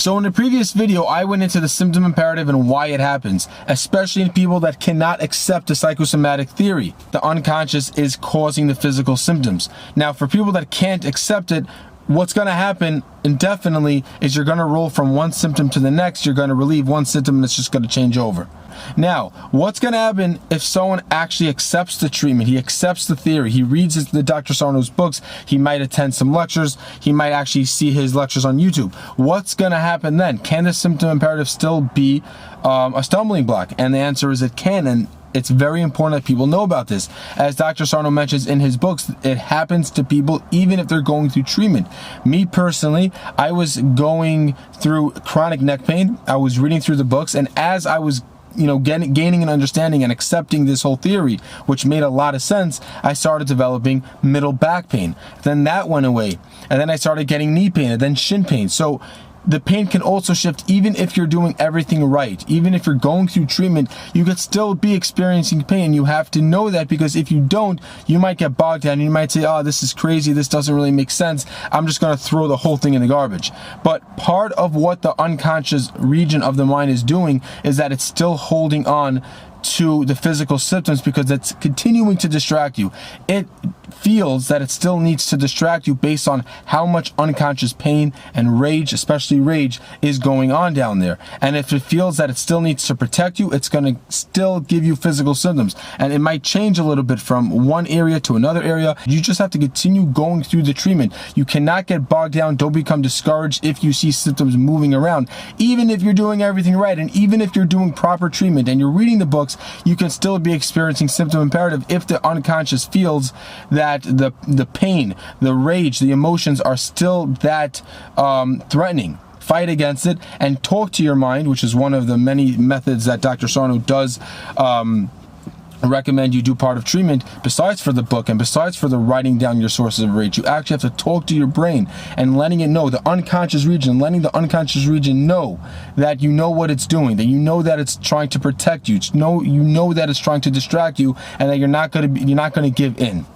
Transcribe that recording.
So in the previous video, I went into the symptom imperative and why it happens, especially in people that cannot accept the psychosomatic theory. The unconscious is causing the physical symptoms. Now, for people that can't accept it, what's going to happen indefinitely is you're going to roll from one symptom to the next. You're going to relieve one symptom and it's just going to change over. Now, what's going to happen if someone actually accepts the treatment? He accepts the theory. He reads the Dr. Sarno's books. He might attend some lectures. He might actually see his lectures on YouTube. What's going to happen then? Can the symptom imperative still be a stumbling block? And the answer is it can. And it's very important that people know about this. As Dr. Sarno mentions in his books, it happens to people even if they're going through treatment. Me personally, I was going through chronic neck pain. I was reading through the books, and as I was gaining an understanding and accepting this whole theory, which made a lot of sense, I started developing middle back pain. Then that went away. And then I started getting knee pain and then shin pain. So the pain can also shift even if you're doing everything right. Even if you're going through treatment, you could still be experiencing pain. You have to know that, because if you don't, you might get bogged down. You might say, oh, this is crazy. This doesn't really make sense. I'm just going to throw the whole thing in the garbage. But part of what the unconscious region of the mind is doing is that it's still holding on to the physical symptoms because it's continuing to distract you. It feels that it still needs to distract you based on how much unconscious pain and rage, especially rage, is going on down there. And if it feels that it still needs to protect you, it's going to still give you physical symptoms. And it might change a little bit from one area to another area. You just have to continue going through the treatment. You cannot get bogged down. Don't become discouraged if you see symptoms moving around. Even if you're doing everything right, and even if you're doing proper treatment and you're reading the books, you can still be experiencing symptom imperative if the unconscious feels that the pain, the rage, the emotions are still that threatening. Fight against it and talk to your mind, which is one of the many methods that Dr. Sarno does recommend you do part of treatment, besides for the book and besides for the writing down your sources of rage. You actually have to talk to your brain and letting it know, the unconscious region, letting the unconscious region know that you know what it's doing, that you know that it's trying to protect you, you know that it's trying to distract you, and that you're not going to give in.